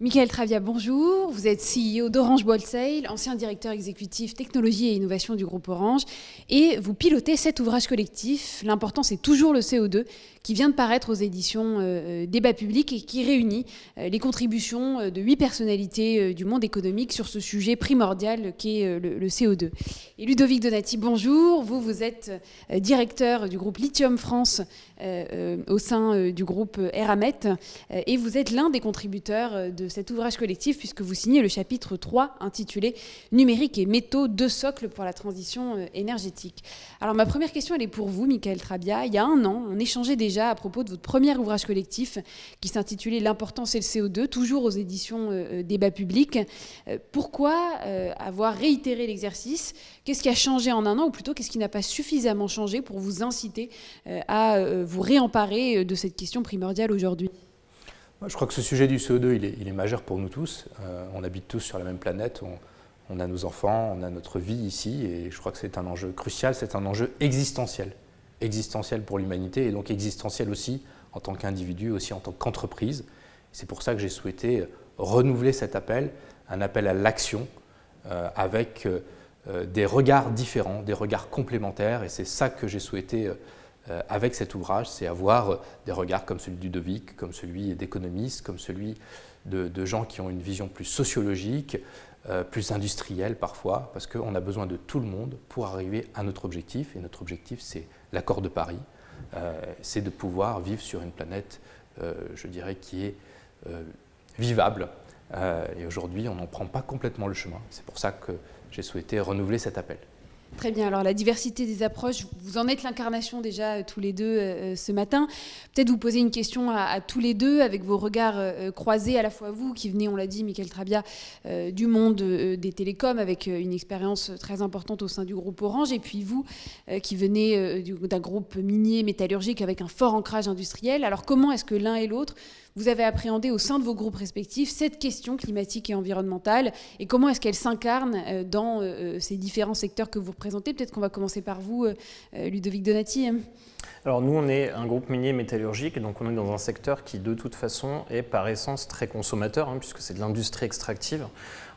Michael Travia, bonjour. Vous êtes CEO d'Orange Wholesale, ancien directeur exécutif technologie et innovation du groupe Orange. Et vous pilotez cet ouvrage collectif, L'important c'est toujours le CO2, qui vient de paraître aux éditions Débat Public et qui réunit les contributions de 8 personnalités du monde économique sur ce sujet primordial qu'est le CO2. Et Ludovic Donati, bonjour. Vous êtes directeur du groupe Lithium France au sein du groupe Eramet et vous êtes l'un des contributeurs de cet ouvrage collectif puisque vous signez le chapitre 3 intitulé « Numérique et métaux, deux socles pour la transition énergétique ». Alors ma première question, elle est pour vous, Michael Travia. Il y a un an, on échangeait déjà à propos de votre premier ouvrage collectif qui s'intitulait « L'important c'est le CO2 », toujours aux éditions Débat Public. Pourquoi avoir réitéré l'exercice ? Qu'est-ce qui a changé en un an, ou plutôt qu'est-ce qui n'a pas suffisamment changé pour vous inciter à vous réemparer de cette question primordiale aujourd'hui ? Je crois que ce sujet du CO2, il est majeur pour nous tous. On habite tous sur la même planète, on a nos enfants, on a notre vie ici, et je crois que c'est un enjeu crucial, c'est un enjeu existentiel pour l'humanité, et donc existentiel aussi en tant qu'individu, aussi en tant qu'entreprise. C'est pour ça que j'ai souhaité renouveler cet appel, un appel à l'action, avec des regards différents, des regards complémentaires, et c'est ça que j'ai souhaité avec cet ouvrage, c'est avoir des regards comme celui de Ludovic, comme celui d'économistes, comme celui de gens qui ont une vision plus sociologique, plus industrielle parfois, parce qu'on a besoin de tout le monde pour arriver à notre objectif, et notre objectif c'est l'accord de Paris, c'est de pouvoir vivre sur une planète, je dirais, qui est vivable, et aujourd'hui on n'en prend pas complètement le chemin, c'est pour ça que j'ai souhaité renouveler cet appel. Très bien, alors la diversité des approches, vous en êtes l'incarnation déjà tous les deux ce matin. Peut-être vous poser une question à tous les deux avec vos regards croisés, à la fois vous qui venez, on l'a dit, Michael Travia, du monde des télécoms avec une expérience très importante au sein du groupe Orange, et puis vous qui venez d'un groupe minier métallurgique avec un fort ancrage industriel. Alors comment est-ce que l'un et l'autre vous avez appréhendé au sein de vos groupes respectifs cette question climatique et environnementale, et comment est-ce qu'elle s'incarne dans ces différents secteurs que vous représentez ? Peut-être qu'on va commencer par vous, Ludovic Donati. Alors nous, on est un groupe minier métallurgique, et donc on est dans un secteur qui de toute façon est par essence très consommateur, puisque c'est de l'industrie extractive.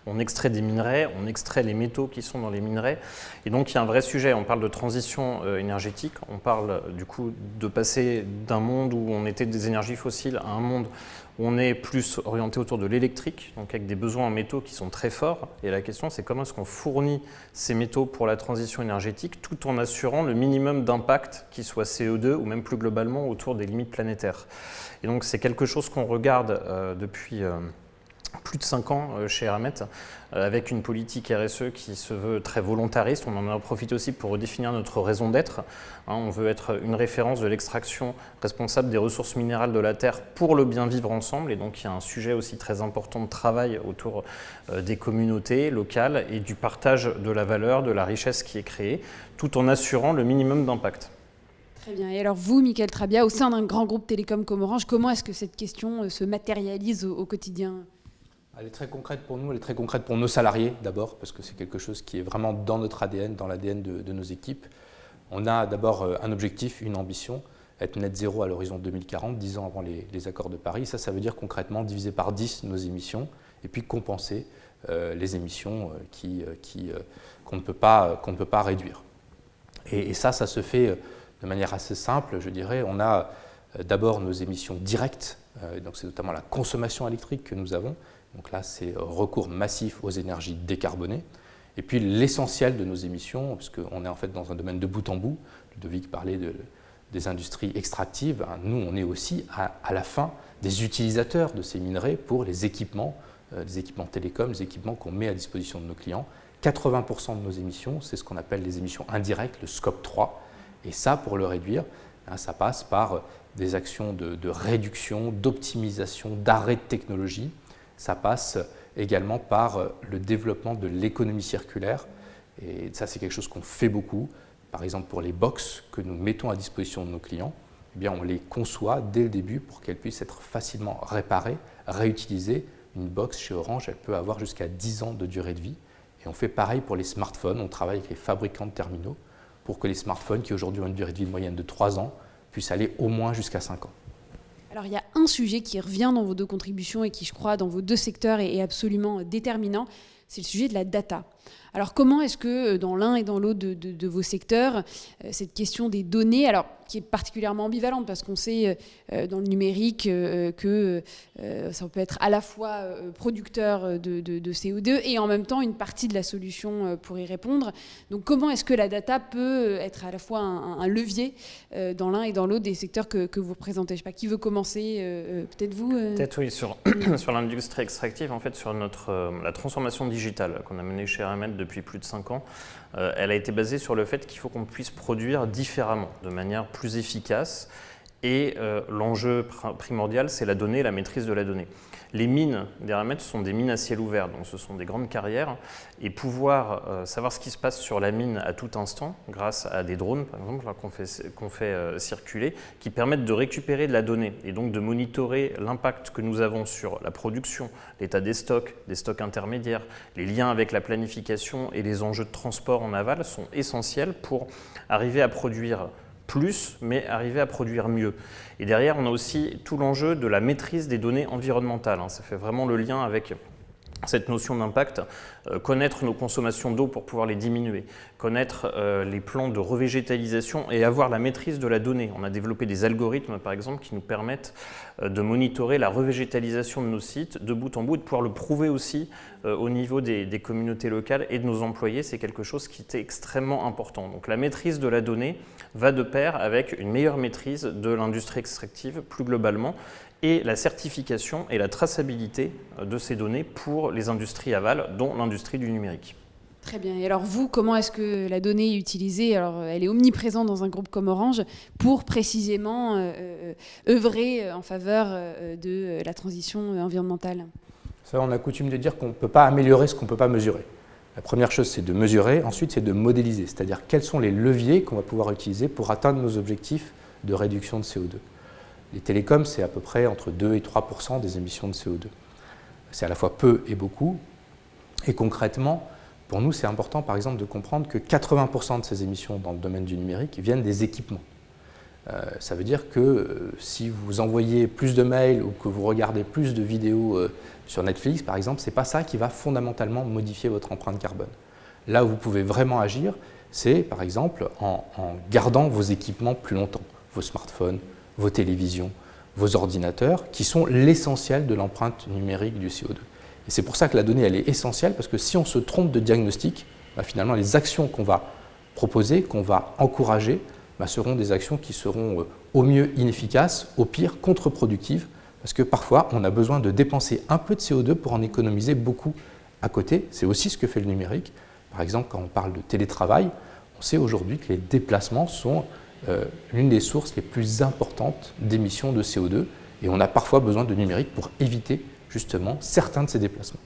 On extrait des minerais, on extrait les métaux qui sont dans les minerais. Et donc il y a un vrai sujet, on parle de transition énergétique, on parle du coup de passer d'un monde où on était des énergies fossiles à un monde où on est plus orienté autour de l'électrique, donc avec des besoins en métaux qui sont très forts. Et la question c'est comment est-ce qu'on fournit ces métaux pour la transition énergétique tout en assurant le minimum d'impact qui soit CO2 ou même plus globalement autour des limites planétaires. Et donc c'est quelque chose qu'on regarde depuis plus de 5 ans chez Eramet, avec une politique RSE qui se veut très volontariste. On en a profité aussi pour redéfinir notre raison d'être. On veut être une référence de l'extraction responsable des ressources minérales de la Terre pour le bien vivre ensemble. Et donc il y a un sujet aussi très important de travail autour des communautés locales et du partage de la valeur, de la richesse qui est créée, tout en assurant le minimum d'impact. Très bien. Et alors vous, Michael Travia, au sein d'un grand groupe télécom comme Orange, comment est-ce que cette question se matérialise au quotidien ? Elle est très concrète pour nous, elle est très concrète pour nos salariés d'abord, parce que c'est quelque chose qui est vraiment dans notre ADN, dans l'ADN de nos équipes. On a d'abord un objectif, une ambition, être net zéro à l'horizon 2040, 10 ans avant les accords de Paris. Ça veut dire concrètement diviser par 10 nos émissions et puis compenser les émissions qu'on ne peut pas réduire. Et ça se fait de manière assez simple, je dirais. On a d'abord nos émissions directes, donc c'est notamment la consommation électrique que nous avons. Donc là, c'est recours massif aux énergies décarbonées. Et puis l'essentiel de nos émissions, puisqu'on est en fait dans un domaine de bout en bout, Ludovic parlait des industries extractives, nous on est aussi à la fin des utilisateurs de ces minerais pour les équipements télécoms, les équipements qu'on met à disposition de nos clients. 80% de nos émissions, c'est ce qu'on appelle les émissions indirectes, le scope 3. Et ça, pour le réduire, ça passe par des actions de réduction, d'optimisation, d'arrêt de technologie. Ça passe également par le développement de l'économie circulaire. Et ça, c'est quelque chose qu'on fait beaucoup. Par exemple, pour les box que nous mettons à disposition de nos clients, eh bien, on les conçoit dès le début pour qu'elles puissent être facilement réparées, réutilisées. Une box chez Orange, elle peut avoir jusqu'à 10 ans de durée de vie. Et on fait pareil pour les smartphones. On travaille avec les fabricants de terminaux pour que les smartphones, qui aujourd'hui ont une durée de vie moyenne de 3 ans, puissent aller au moins jusqu'à 5 ans. Alors il y a un sujet qui revient dans vos 2 contributions et qui, je crois, dans vos 2 secteurs est absolument déterminant, c'est le sujet de la data. Alors comment est-ce que dans l'un et dans l'autre de vos secteurs, cette question des données, alors qui est particulièrement ambivalente parce qu'on sait dans le numérique que ça peut être à la fois producteur de CO2 et en même temps une partie de la solution pour y répondre. Donc comment est-ce que la data peut être à la fois un levier dans l'un et dans l'autre des secteurs que vous représentez? Je ne sais pas, qui veut commencer? Peut-être vous Peut-être oui, sur l'industrie extractive, en fait, sur la transformation digitale qu'on a menée chez Eramet depuis plus de 5 ans, elle a été basée sur le fait qu'il faut qu'on puisse produire différemment, de manière plus efficace. Et l'enjeu primordial, c'est la donnée, la maîtrise de la donnée. Les mines d'Eramet sont des mines à ciel ouvert, donc ce sont des grandes carrières. Et pouvoir savoir ce qui se passe sur la mine à tout instant, grâce à des drones, par exemple, qu'on fait circuler, qui permettent de récupérer de la donnée et donc de monitorer l'impact que nous avons sur la production, l'état des stocks intermédiaires, les liens avec la planification et les enjeux de transport en aval sont essentiels pour arriver à produire plus, mais arriver à produire mieux. Et derrière, on a aussi tout l'enjeu de la maîtrise des données environnementales. Ça fait vraiment le lien avec cette notion d'impact, connaître nos consommations d'eau pour pouvoir les diminuer, connaître les plans de revégétalisation et avoir la maîtrise de la donnée. On a développé des algorithmes, par exemple, qui nous permettent de monitorer la revégétalisation de nos sites de bout en bout et de pouvoir le prouver aussi au niveau des communautés locales et de nos employés. C'est quelque chose qui est extrêmement important. Donc la maîtrise de la donnée va de pair avec une meilleure maîtrise de l'industrie extractive plus globalement, et la certification et la traçabilité de ces données pour les industries aval, dont l'industrie du numérique. Très bien. Et alors vous, comment est-ce que la donnée est utilisée? Alors elle est omniprésente dans un groupe comme Orange pour précisément œuvrer en faveur de la transition environnementale. Ça, on a coutume de dire qu'on ne peut pas améliorer ce qu'on ne peut pas mesurer. La première chose, c'est de mesurer. Ensuite, c'est de modéliser, c'est-à-dire quels sont les leviers qu'on va pouvoir utiliser pour atteindre nos objectifs de réduction de CO2. Les télécoms, c'est à peu près entre 2 et 3% des émissions de CO2. C'est à la fois peu et beaucoup. Et concrètement, pour nous, c'est important, par exemple, de comprendre que 80% de ces émissions dans le domaine du numérique viennent des équipements. Ça veut dire que si vous envoyez plus de mails ou que vous regardez plus de vidéos sur Netflix, par exemple, ce n'est pas ça qui va fondamentalement modifier votre empreinte carbone. Là où vous pouvez vraiment agir, c'est, par exemple, en gardant vos équipements plus longtemps, vos smartphones, vos télévisions, vos ordinateurs, qui sont l'essentiel de l'empreinte numérique du CO2. Et c'est pour ça que la donnée, elle est essentielle, parce que si on se trompe de diagnostic, finalement, les actions qu'on va proposer, qu'on va encourager, seront des actions qui seront au mieux inefficaces, au pire contre-productives, parce que parfois, on a besoin de dépenser un peu de CO2 pour en économiser beaucoup à côté. C'est aussi ce que fait le numérique. Par exemple, quand on parle de télétravail, on sait aujourd'hui que les déplacements sont l'une des sources les plus importantes d'émissions de CO2 et on a parfois besoin de numérique pour éviter justement certains de ces déplacements.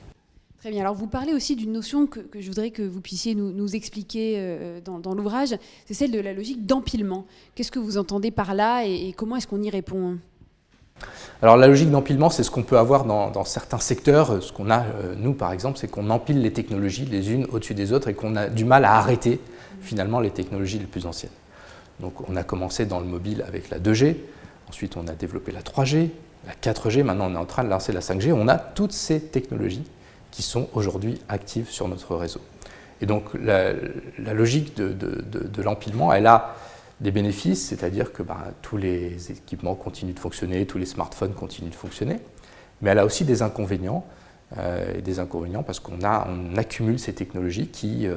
Très bien. Alors vous parlez aussi d'une notion que je voudrais que vous puissiez nous expliquer dans l'ouvrage, c'est celle de la logique d'empilement. Qu'est-ce que vous entendez par là et comment est-ce qu'on y répond? Alors la logique d'empilement, c'est ce qu'on peut avoir dans certains secteurs. Ce qu'on a, nous par exemple, c'est qu'on empile les technologies les unes au-dessus des autres et qu'on a du mal à arrêter finalement les technologies les plus anciennes. Donc on a commencé dans le mobile avec la 2G, ensuite on a développé la 3G, la 4G, maintenant on est en train de lancer la 5G. On a toutes ces technologies qui sont aujourd'hui actives sur notre réseau. Et donc la logique de l'empilement, elle a des bénéfices, c'est-à-dire que tous les équipements continuent de fonctionner, tous les smartphones continuent de fonctionner, mais elle a aussi des inconvénients parce qu'on accumule ces technologies qui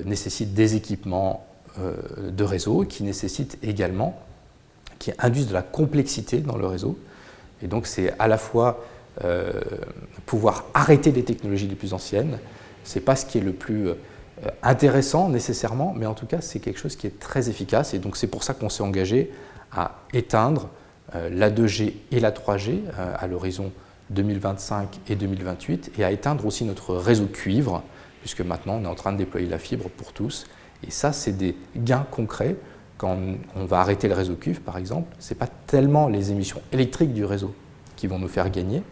nécessitent des équipements de réseau, qui nécessitent également, qui induisent de la complexité dans le réseau. Et donc c'est à la fois pouvoir arrêter les technologies les plus anciennes, c'est pas ce qui est le plus intéressant nécessairement, mais en tout cas c'est quelque chose qui est très efficace et donc c'est pour ça qu'on s'est engagé à éteindre la 2G et la 3G à l'horizon 2025 et 2028 et à éteindre aussi notre réseau cuivre puisque maintenant on est en train de déployer la fibre pour tous. Et ça, c'est des gains concrets. Quand on va arrêter le réseau cuivre, par exemple, ce n'est pas tellement les émissions électriques du réseau qui vont nous faire gagner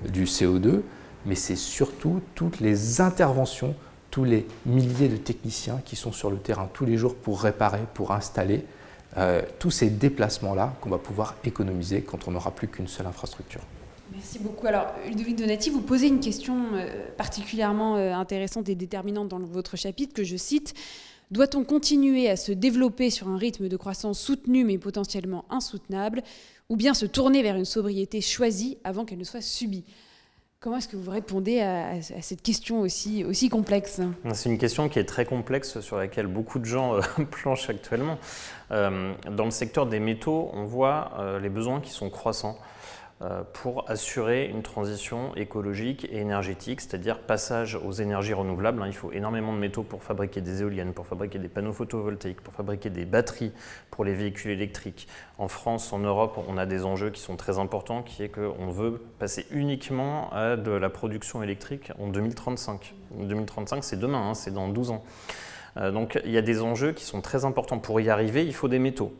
du CO2, mais c'est surtout toutes les interventions, tous les milliers de techniciens qui sont sur le terrain tous les jours pour réparer, pour installer tous ces déplacements-là qu'on va pouvoir économiser quand on n'aura plus qu'une seule infrastructure. Merci beaucoup. Alors, Ludovic Donati, vous posez une question particulièrement intéressante et déterminante dans votre chapitre, que je cite. Doit-on continuer à se développer sur un rythme de croissance soutenu mais potentiellement insoutenable, ou bien se tourner vers une sobriété choisie avant qu'elle ne soit subie ? Comment est-ce que vous répondez à cette question aussi complexe ? C'est une question qui est très complexe, sur laquelle beaucoup de gens planchent actuellement. Dans le secteur des métaux, on voit les besoins qui sont croissants pour assurer une transition écologique et énergétique, c'est-à-dire passage aux énergies renouvelables. Il faut énormément de métaux pour fabriquer des éoliennes, pour fabriquer des panneaux photovoltaïques, pour fabriquer des batteries pour les véhicules électriques. En France, en Europe, on a des enjeux qui sont très importants, qui est qu'on veut passer uniquement à de la production électrique en 2035. 2035, c'est demain, c'est dans 12 ans. Donc il y a des enjeux qui sont très importants. Pour y arriver, il faut des métaux.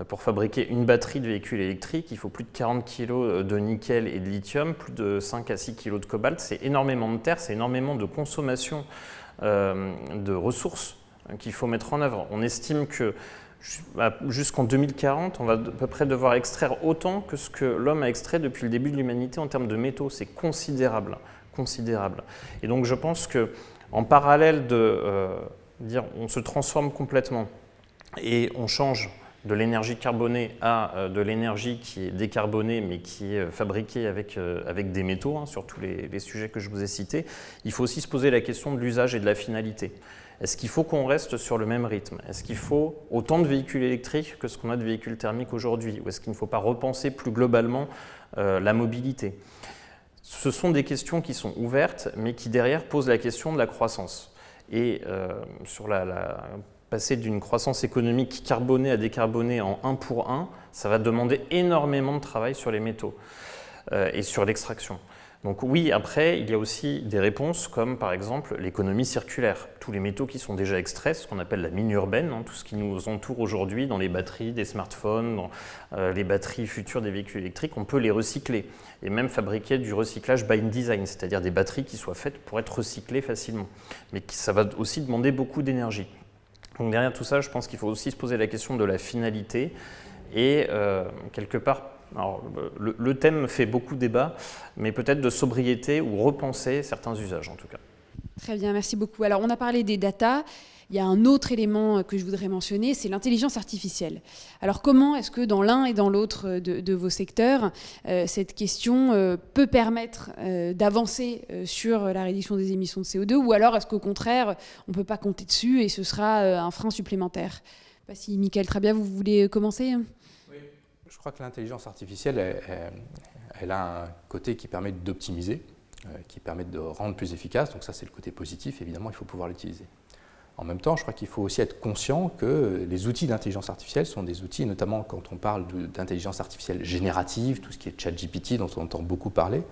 Pour fabriquer une batterie de véhicule électrique, il faut plus de 40 kg de nickel et de lithium, plus de 5 à 6 kg de cobalt. C'est énormément de terre, c'est énormément de consommation de ressources qu'il faut mettre en œuvre. On estime que jusqu'en 2040, on va à peu près devoir extraire autant que ce que l'homme a extrait depuis le début de l'humanité en termes de métaux. C'est considérable, considérable. Et donc je pense qu'en parallèle de dire on se transforme complètement et on change de l'énergie carbonée à de l'énergie qui est décarbonée mais qui est fabriquée avec des métaux, sur tous les sujets que je vous ai cités, il faut aussi se poser la question de l'usage et de la finalité. Est-ce qu'il faut qu'on reste sur le même rythme? Est-ce qu'il faut autant de véhicules électriques que ce qu'on a de véhicules thermiques aujourd'hui? Ou est-ce qu'il ne faut pas repenser plus globalement la mobilité? Ce sont des questions qui sont ouvertes mais qui derrière posent la question de la croissance. Et sur passer d'une croissance économique carbonée à décarbonée en 1 pour 1, ça va demander énormément de travail sur les métaux et sur l'extraction. Donc oui, après, il y a aussi des réponses comme par exemple l'économie circulaire. Tous les métaux qui sont déjà extraits, ce qu'on appelle la mine urbaine, tout ce qui nous entoure aujourd'hui dans les batteries des smartphones, dans les batteries futures des véhicules électriques, on peut les recycler et même fabriquer du recyclage by design, c'est-à-dire des batteries qui soient faites pour être recyclées facilement. Mais ça va aussi demander beaucoup d'énergie. Donc derrière tout ça, je pense qu'il faut aussi se poser la question de la finalité et quelque part, alors, le thème fait beaucoup débat, mais peut-être de sobriété ou repenser certains usages en tout cas. Très bien, merci beaucoup. Alors on a parlé des data, il y a un autre élément que je voudrais mentionner, c'est l'intelligence artificielle. Alors comment est-ce que dans l'un et dans l'autre de vos secteurs, cette question peut permettre d'avancer sur la réduction des émissions de CO2, ou alors est-ce qu'au contraire, on ne peut pas compter dessus et ce sera un frein supplémentaire? Je ne sais pas si Michael Trabia, vous voulez commencer? Oui. Je crois que l'intelligence artificielle, elle a un côté qui permet d'optimiser, qui permet de rendre plus efficace, donc ça c'est le côté positif, évidemment il faut pouvoir l'utiliser. En même temps, je crois qu'il faut aussi être conscient que les outils d'intelligence artificielle sont des outils, notamment quand on parle d'intelligence artificielle générative, tout ce qui est ChatGPT dont on entend beaucoup parler,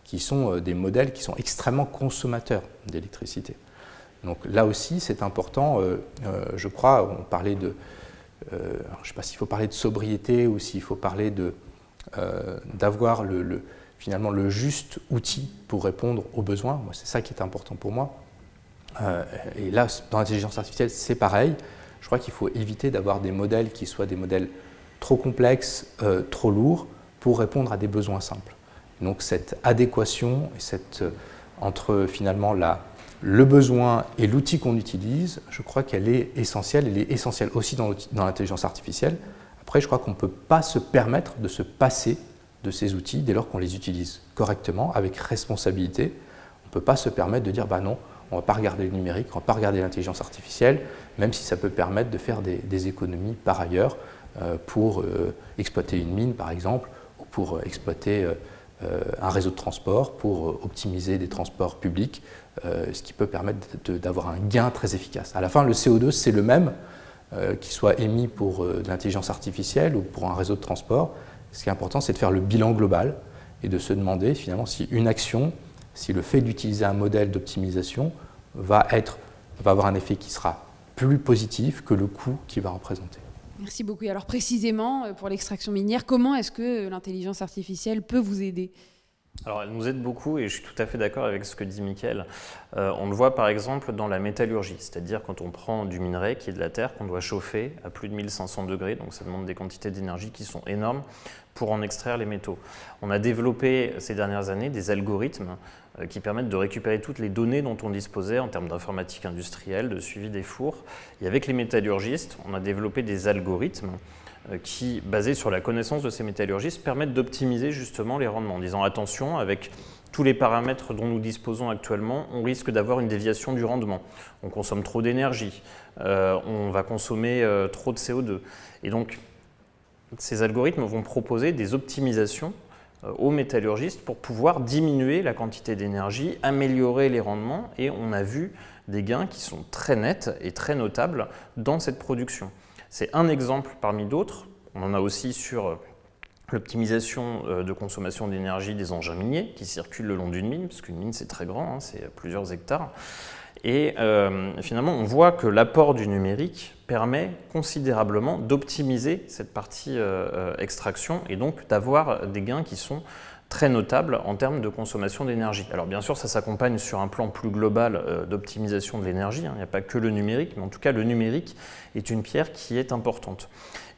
qui sont des modèles qui sont extrêmement consommateurs d'électricité. Donc là aussi, c'est important, je crois, on parlait de... je ne sais pas s'il faut parler de sobriété ou s'il faut parler d'avoir finalement le juste outil pour répondre aux besoins. Moi, c'est ça qui est important pour moi. Et là, dans l'intelligence artificielle, c'est pareil. Je crois qu'il faut éviter d'avoir des modèles qui soient des modèles trop complexes, trop lourds, pour répondre à des besoins simples. Donc cette adéquation entre finalement le besoin et l'outil qu'on utilise, je crois qu'elle est essentielle. Elle est essentielle aussi dans l'intelligence artificielle. Après, je crois qu'on ne peut pas se permettre de se passer de ces outils dès lors qu'on les utilise correctement, avec responsabilité. On ne peut pas se permettre de dire « bah non, on ne va pas regarder le numérique, on ne va pas regarder l'intelligence artificielle », même si ça peut permettre de faire des économies par ailleurs pour exploiter une mine, par exemple, ou pour exploiter un réseau de transport, pour optimiser des transports publics, ce qui peut permettre d'avoir un gain très efficace. À la fin, le CO2, c'est le même, qu'il soit émis pour de l'intelligence artificielle ou pour un réseau de transport. Ce qui est important, c'est de faire le bilan global et de se demander finalement si une action, si le fait d'utiliser un modèle d'optimisation va avoir un effet qui sera plus positif que le coût qu'il va représenter. Merci beaucoup. Alors précisément, pour l'extraction minière, comment est-ce que l'intelligence artificielle peut vous aider? Alors, elle nous aide beaucoup et je suis tout à fait d'accord avec ce que dit Mickaël. On le voit par exemple dans la métallurgie, c'est-à-dire quand on prend du minerai qui est de la terre, qu'on doit chauffer à plus de 1500 degrés, donc ça demande des quantités d'énergie qui sont énormes pour en extraire les métaux. On a développé ces dernières années des algorithmes qui permettent de récupérer toutes les données dont on disposait en termes d'informatique industrielle, de suivi des fours. Et avec les métallurgistes, on a développé des algorithmes qui, basés sur la connaissance de ces métallurgistes, permettent d'optimiser justement les rendements, en disant attention, avec tous les paramètres dont nous disposons actuellement, on risque d'avoir une déviation du rendement. On consomme trop d'énergie, on va consommer trop de CO2. Et donc, ces algorithmes vont proposer des optimisations aux métallurgistes pour pouvoir diminuer la quantité d'énergie, améliorer les rendements, et on a vu des gains qui sont très nets et très notables dans cette production. C'est un exemple parmi d'autres. On en a aussi sur l'optimisation de consommation d'énergie des engins miniers qui circulent le long d'une mine, parce qu'une mine c'est très grand, hein, c'est plusieurs hectares. Et finalement, on voit que l'apport du numérique permet considérablement d'optimiser cette partie extraction et donc d'avoir des gains qui sont très notables en termes de consommation d'énergie. Alors bien sûr, ça s'accompagne sur un plan plus global d'optimisation de l'énergie. Il n'y a pas que le numérique, mais en tout cas, le numérique est une pierre qui est importante.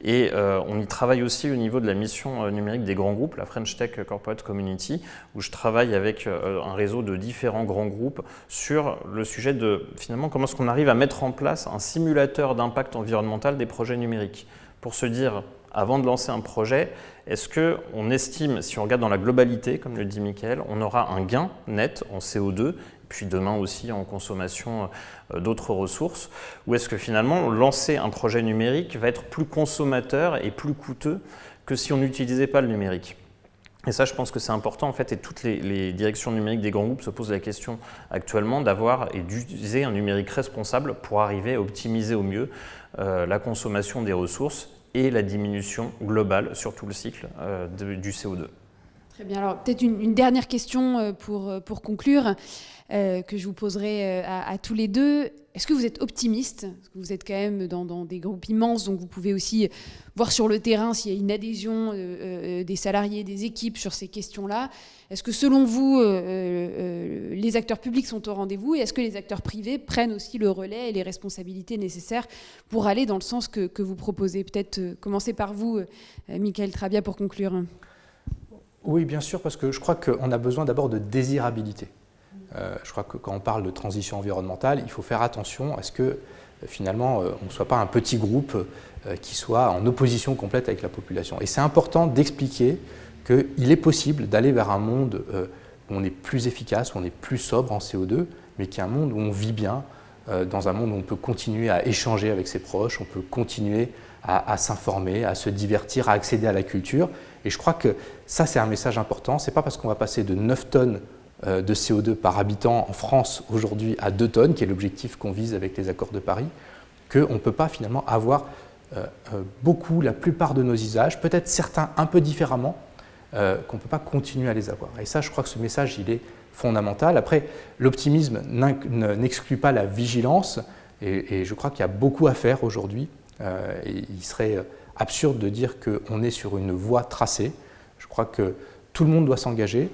Et on y travaille aussi au niveau de la mission numérique des grands groupes, la French Tech Corporate Community, où je travaille avec un réseau de différents grands groupes sur le sujet de, finalement, comment est-ce qu'on arrive à mettre en place un simulateur d'impact environnemental des projets numériques, pour se dire, avant de lancer un projet, est-ce qu'on estime, si on regarde dans la globalité, comme le dit Mickaël, on aura un gain net en CO2, puis demain aussi en consommation d'autres ressources, ou est-ce que finalement lancer un projet numérique va être plus consommateur et plus coûteux que si on n'utilisait pas le numérique? Et ça, je pense que c'est important, en fait, et toutes les directions numériques des grands groupes se posent la question actuellement d'avoir et d'utiliser un numérique responsable pour arriver à optimiser au mieux la consommation des ressources et la diminution globale sur tout le cycle du CO2. Très bien. Alors, peut-être une dernière question pour conclure, que je vous poserai à tous les deux. Est-ce que vous êtes optimiste? Parce que vous êtes quand même dans des groupes immenses, donc vous pouvez aussi voir sur le terrain s'il y a une adhésion des salariés, des équipes sur ces questions-là. Est-ce que selon vous, les acteurs publics sont au rendez-vous et est-ce que les acteurs privés prennent aussi le relais et les responsabilités nécessaires pour aller dans le sens que vous proposez? Peut-être commencer par vous, Mickaël Trabia, pour conclure. Oui, bien sûr, parce que je crois qu'on a besoin d'abord de désirabilité. Je crois que quand on parle de transition environnementale, il faut faire attention à ce que finalement on ne soit pas un petit groupe qui soit en opposition complète avec la population. Et c'est important d'expliquer qu'il est possible d'aller vers un monde où on est plus efficace, où on est plus sobre en CO2, mais qui est un monde où on vit bien, dans un monde où on peut continuer à échanger avec ses proches, on peut continuer à s'informer, à se divertir, à accéder à la culture. Et je crois que ça, c'est un message important. Ce n'est pas parce qu'on va passer de 9 tonnes de CO2 par habitant en France aujourd'hui à 2 tonnes, qui est l'objectif qu'on vise avec les accords de Paris, qu'on ne peut pas finalement avoir la plupart de nos usages, peut-être certains un peu différemment, qu'on ne peut pas continuer à les avoir. Et ça, je crois que ce message, il est fondamental. Après, l'optimisme n'exclut pas la vigilance, et je crois qu'il y a beaucoup à faire aujourd'hui. Et il serait absurde de dire qu'on est sur une voie tracée. Je crois que tout le monde doit s'engager,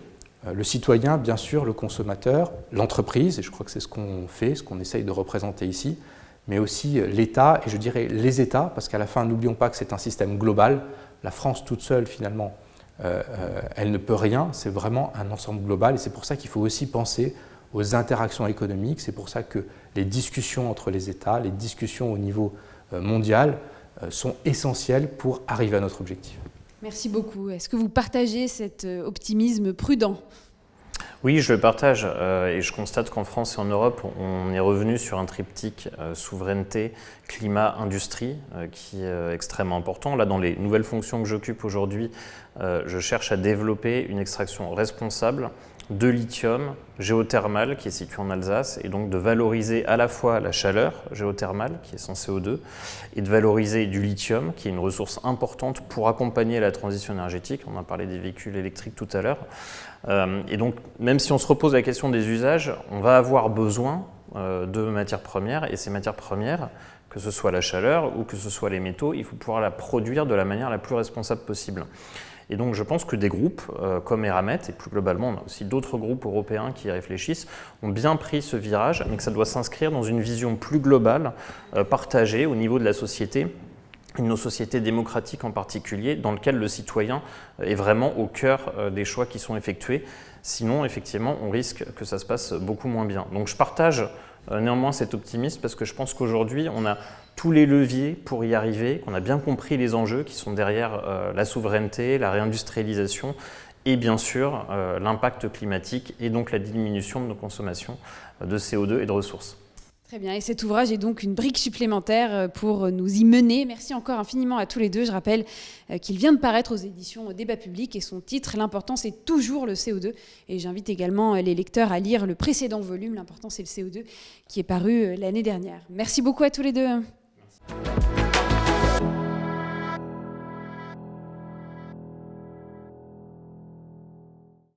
le citoyen, bien sûr, le consommateur, l'entreprise, et je crois que c'est ce qu'on fait, ce qu'on essaye de représenter ici, mais aussi l'État, et je dirais les États, parce qu'à la fin, n'oublions pas que c'est un système global. La France toute seule, finalement, elle ne peut rien, c'est vraiment un ensemble global, et c'est pour ça qu'il faut aussi penser aux interactions économiques, c'est pour ça que les discussions entre les États, les discussions au niveau mondial sont essentielles pour arriver à notre objectif. Merci beaucoup. Est-ce que vous partagez cet optimisme prudent? Oui, je le partage et je constate qu'en France et en Europe, on est revenu sur un triptyque souveraineté, climat, industrie qui est extrêmement important. Là, dans les nouvelles fonctions que j'occupe aujourd'hui, je cherche à développer une extraction responsable de lithium géothermal qui est situé en Alsace et donc de valoriser à la fois la chaleur géothermale qui est sans CO2 et de valoriser du lithium qui est une ressource importante pour accompagner la transition énergétique. On a parlé des véhicules électriques tout à l'heure. Et donc même si on se repose la question des usages, on va avoir besoin de matières premières et ces matières premières, que ce soit la chaleur ou que ce soit les métaux, il faut pouvoir la produire de la manière la plus responsable possible. Et donc je pense que des groupes comme Eramet, et plus globalement on a aussi d'autres groupes européens qui y réfléchissent, ont bien pris ce virage, mais que ça doit s'inscrire dans une vision plus globale, partagée au niveau de la société, nos sociétés démocratiques en particulier, dans lequel le citoyen est vraiment au cœur des choix qui sont effectués. Sinon, effectivement, on risque que ça se passe beaucoup moins bien. Donc je partage néanmoins cet optimisme parce que je pense qu'aujourd'hui, on a tous les leviers pour y arriver, qu'on a bien compris les enjeux qui sont derrière la souveraineté, la réindustrialisation et bien sûr l'impact climatique et donc la diminution de nos consommations de CO2 et de ressources. Très bien, et cet ouvrage est donc une brique supplémentaire pour nous y mener. Merci encore infiniment à tous les deux. Je rappelle qu'il vient de paraître aux éditions Débat Public et son titre, L'important c'est toujours le CO2. Et j'invite également les lecteurs à lire le précédent volume, L'important c'est le CO2, qui est paru l'année dernière. Merci beaucoup à tous les deux. Merci.